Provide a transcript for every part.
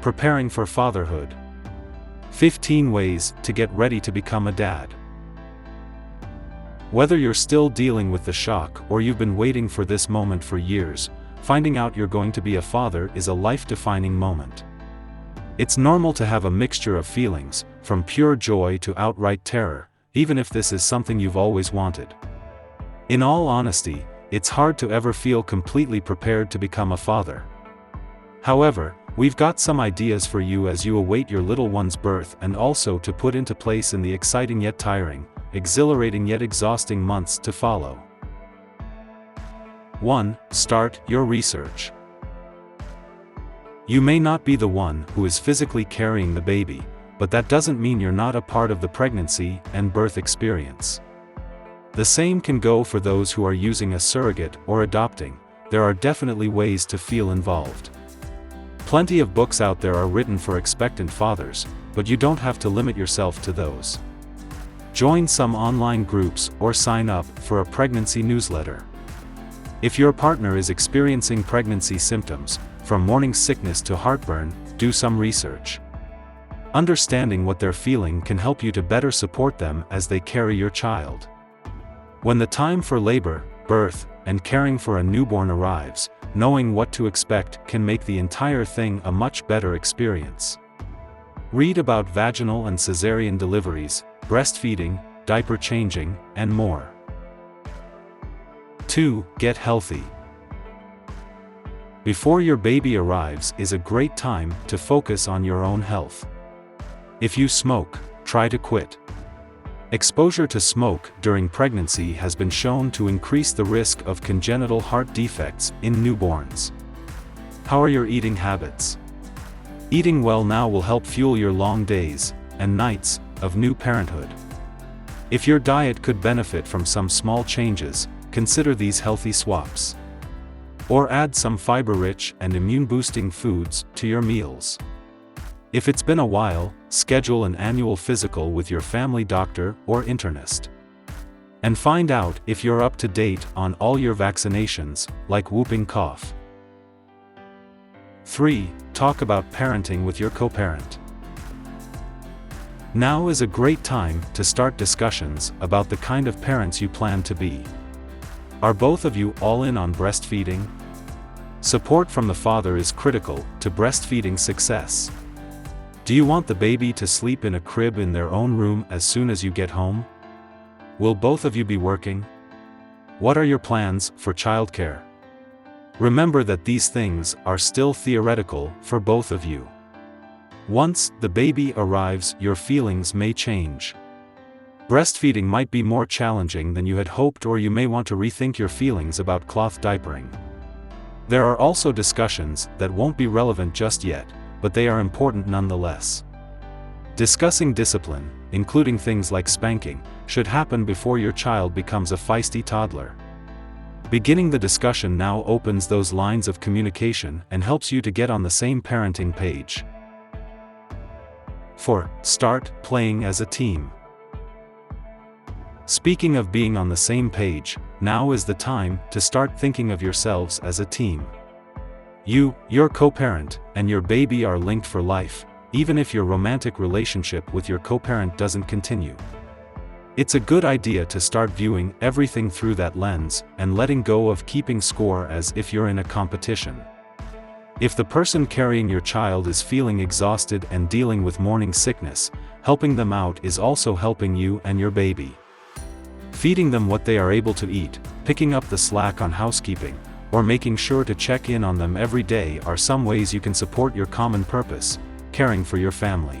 Preparing for fatherhood. 15 ways to get ready to become a dad. Whether you're still dealing with the shock or you've been waiting for this moment for years, finding out you're going to be a father is a life-defining moment. It's normal to have a mixture of feelings, from pure joy to outright terror, even if this is something you've always wanted. In all honesty, it's hard to ever feel completely prepared to become a father. However, we've got some ideas for you as you await your little one's birth and also to put into place in the exciting yet tiring, exhilarating yet exhausting months to follow. 1. Start your research. You may not be the one who is physically carrying the baby, but that doesn't mean you're not a part of the pregnancy and birth experience. The same can go for those who are using a surrogate or adopting. There are definitely ways to feel involved. Plenty of books out there are written for expectant fathers, but you don't have to limit yourself to those. Join some online groups or sign up for a pregnancy newsletter. If your partner is experiencing pregnancy symptoms, from morning sickness to heartburn, do some research. Understanding what they're feeling can help you to better support them as they carry your child. When the time for labor, birth, and caring for a newborn arrives, knowing what to expect can make the entire thing a much better experience. Read about vaginal and cesarean deliveries, breastfeeding, diaper changing, and more. 2. Get healthy. Before your baby arrives is a great time to focus on your own health. If you smoke, try to quit. Exposure to smoke during pregnancy has been shown to increase the risk of congenital heart defects in newborns. How are your eating habits? Eating well now will help fuel your long days and nights of new parenthood. If your diet could benefit from some small changes, consider these healthy swaps. Or add some fiber-rich and immune-boosting foods to your meals. If it's been a while, schedule an annual physical with your family doctor or internist. And find out if you're up to date on all your vaccinations, like whooping cough. 3. Talk about parenting with your coparent. Now is a great time to start discussions about the kind of parents you plan to be. Are both of you all in on breastfeeding? Support from the father is critical to breastfeeding success. Do you want the baby to sleep in a crib in their own room as soon as you get home? Will both of you be working? What are your plans for childcare? Remember that these things are still theoretical for both of you. Once the baby arrives, your feelings may change. Breastfeeding might be more challenging than you had hoped, or you may want to rethink your feelings about cloth diapering. There are also discussions that won't be relevant just yet, but they are important nonetheless. Discussing discipline, including things like spanking, should happen before your child becomes a feisty toddler. Beginning the discussion now opens those lines of communication and helps you to get on the same parenting page. 4. Start playing as a team. Speaking of being on the same page, now is the time to start thinking of yourselves as a team. You, your co-parent, and your baby are linked for life, even if your romantic relationship with your co-parent doesn't continue. It's a good idea to start viewing everything through that lens and letting go of keeping score as if you're in a competition. If the person carrying your child is feeling exhausted and dealing with morning sickness, helping them out is also helping you and your baby. Feeding them what they are able to eat, picking up the slack on housekeeping, or making sure to check in on them every day are some ways you can support your common purpose, caring for your family.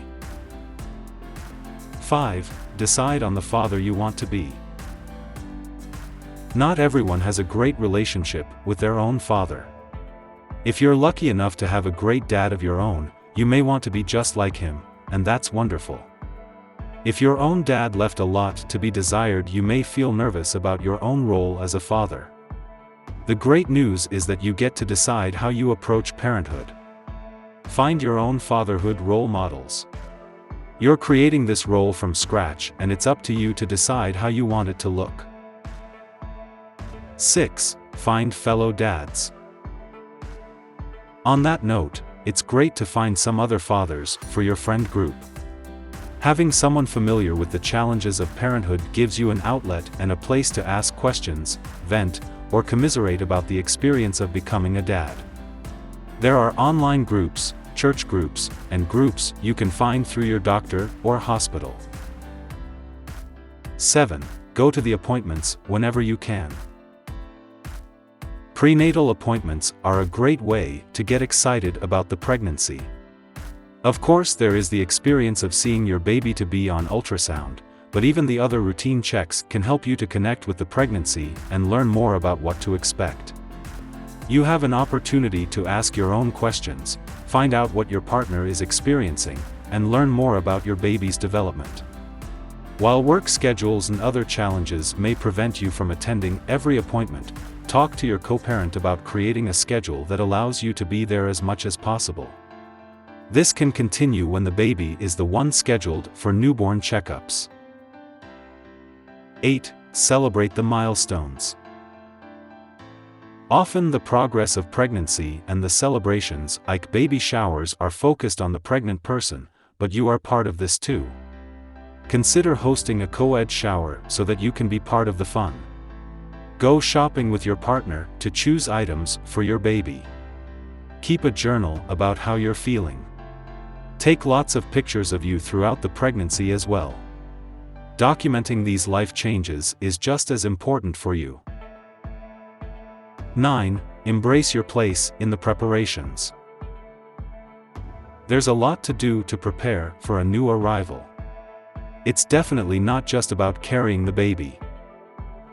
5. Decide on the father you want to be. Not everyone has a great relationship with their own father. If you're lucky enough to have a great dad of your own, you may want to be just like him, and that's wonderful. If your own dad left a lot to be desired, you may feel nervous about your own role as a father. The great news is that you get to decide how you approach parenthood. Find your own fatherhood role models. You're creating this role from scratch, and it's up to you to decide how you want it to look. 6. Find fellow dads. On that note, it's great to find some other fathers for your friend group. Having someone familiar with the challenges of parenthood gives you an outlet and a place to ask questions, vent, or commiserate about the experience of becoming a dad. There are online groups, church groups, and groups you can find through your doctor or hospital. 7. Go to the appointments whenever you can. Prenatal appointments are a great way to get excited about the pregnancy. Of course, there is the experience of seeing your baby-to-be on ultrasound, but even the other routine checks can help you to connect with the pregnancy and learn more about what to expect. You have an opportunity to ask your own questions, find out what your partner is experiencing, and learn more about your baby's development. While work schedules and other challenges may prevent you from attending every appointment, talk to your co-parent about creating a schedule that allows you to be there as much as possible. This can continue when the baby is the one scheduled for newborn checkups. 8. Celebrate the milestones. Often the progress of pregnancy and the celebrations, like baby showers, are focused on the pregnant person, but you are part of this too. Consider hosting a co-ed shower so that you can be part of the fun. Go shopping with your partner to choose items for your baby. Keep a journal about how you're feeling. Take lots of pictures of you throughout the pregnancy as well. Documenting these life changes is just as important for you. 9. Embrace your place in the preparations. There's a lot to do to prepare for a new arrival. It's definitely not just about carrying the baby.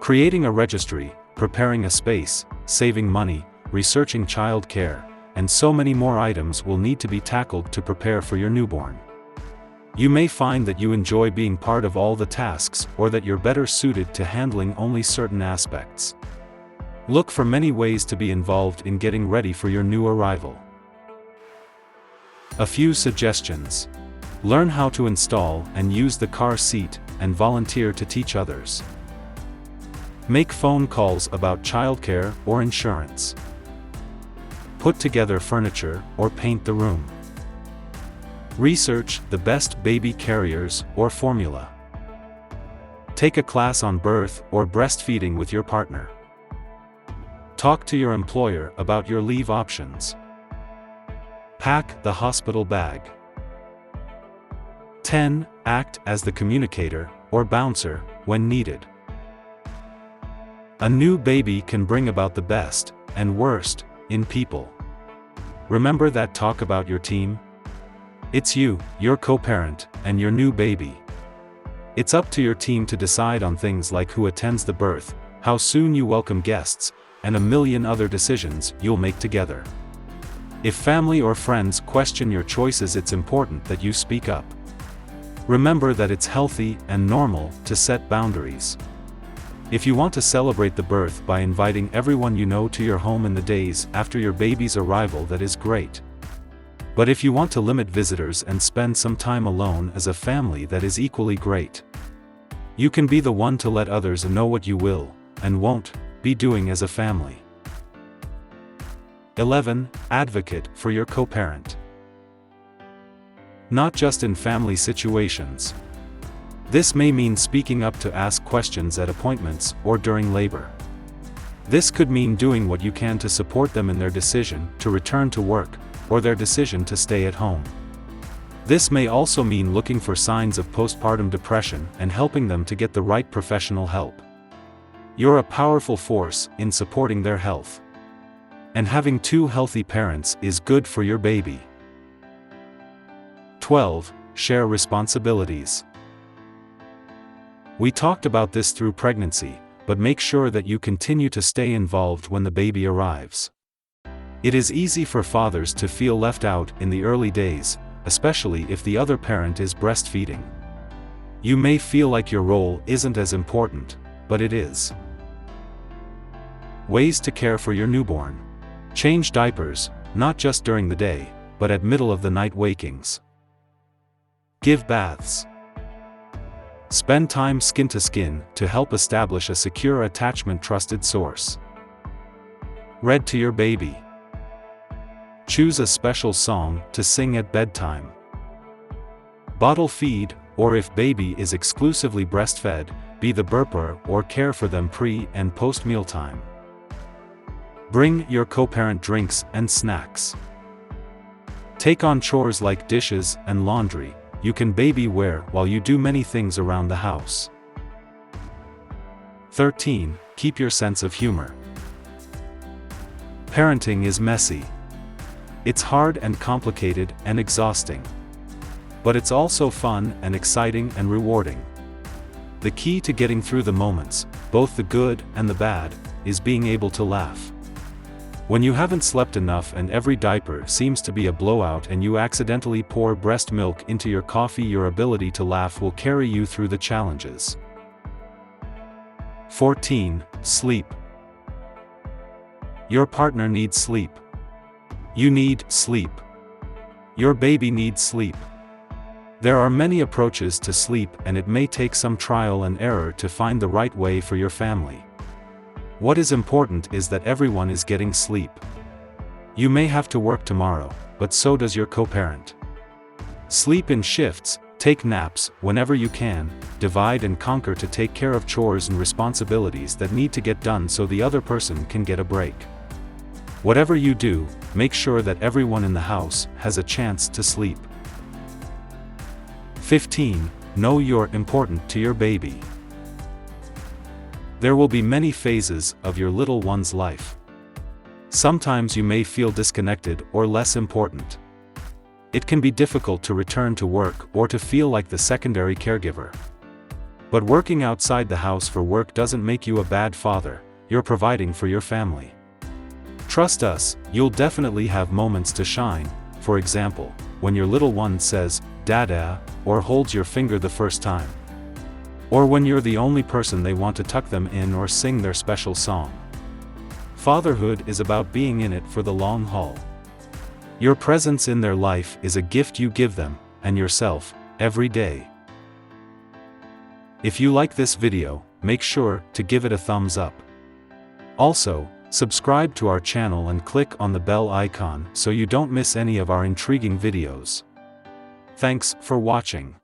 Creating a registry, preparing a space, saving money, researching child care, and so many more items will need to be tackled to prepare for your newborn. You may find that you enjoy being part of all the tasks, or that you're better suited to handling only certain aspects. Look for many ways to be involved in getting ready for your new arrival. A few suggestions. Learn how to install and use the car seat, and volunteer to teach others. Make phone calls about childcare or insurance. Put together furniture or paint the room. Research the best baby carriers or formula. Take a class on birth or breastfeeding with your partner. Talk to your employer about your leave options. Pack the hospital bag. 10. Act as the communicator or bouncer when needed. A new baby can bring about the best and worst in people. Remember that talk about your team? It's you, your co-parent, and your new baby. It's up to your team to decide on things like who attends the birth, how soon you welcome guests, and a million other decisions you'll make together. If family or friends question your choices, it's important that you speak up. Remember that it's healthy and normal to set boundaries. If you want to celebrate the birth by inviting everyone you know to your home in the days after your baby's arrival, that is great. But if you want to limit visitors and spend some time alone as a family, that is equally great. You can be the one to let others know what you will, and won't, be doing as a family. 11. Advocate for your co-parent. Not just in family situations. This may mean speaking up to ask questions at appointments or during labor. This could mean doing what you can to support them in their decision to return to work, or their decision to stay at home. This may also mean looking for signs of postpartum depression and helping them to get the right professional help. You're a powerful force in supporting their health. And having two healthy parents is good for your baby. 12. Share responsibilities. We talked about this through pregnancy, but make sure that you continue to stay involved when the baby arrives. It is easy for fathers to feel left out in the early days, especially if the other parent is breastfeeding. You may feel like your role isn't as important, but it is. Ways to care for your newborn. Change diapers, not just during the day, but at middle of the night wakings. Give baths. Spend time skin to skin to help establish a secure attachment trusted source. Read to your baby. Choose a special song to sing at bedtime. Bottle feed, or if baby is exclusively breastfed, be the burper or care for them pre- and post-meal time. Bring your co-parent drinks and snacks. Take on chores like dishes and laundry. You can baby wear while you do many things around the house. 13. Keep your sense of humor. Parenting is messy. It's hard and complicated and exhausting. But it's also fun and exciting and rewarding. The key to getting through the moments, both the good and the bad, is being able to laugh. When you haven't slept enough and every diaper seems to be a blowout and you accidentally pour breast milk into your coffee, your ability to laugh will carry you through the challenges. 14. Sleep. Your partner needs sleep. You need sleep. Your baby needs sleep. There are many approaches to sleep and it may take some trial and error to find the right way for your family. What is important is that everyone is getting sleep. You may have to work tomorrow, but so does your co-parent. Sleep in shifts, take naps whenever you can, divide and conquer to take care of chores and responsibilities that need to get done so the other person can get a break. Whatever you do, make sure that everyone in the house has a chance to sleep. 15. Know you're important to your baby. There will be many phases of your little one's life. Sometimes you may feel disconnected or less important. It can be difficult to return to work or to feel like the secondary caregiver. But working outside the house for work doesn't make you a bad father, you're providing for your family. Trust us, you'll definitely have moments to shine, for example, when your little one says, "Dada," or holds your finger the first time. Or when you're the only person they want to tuck them in or sing their special song. Fatherhood is about being in it for the long haul. Your presence in their life is a gift you give them, and yourself, every day. If you like this video, make sure to give it a thumbs up. Also, subscribe to our channel and click on the bell icon so you don't miss any of our intriguing videos. Thanks for watching.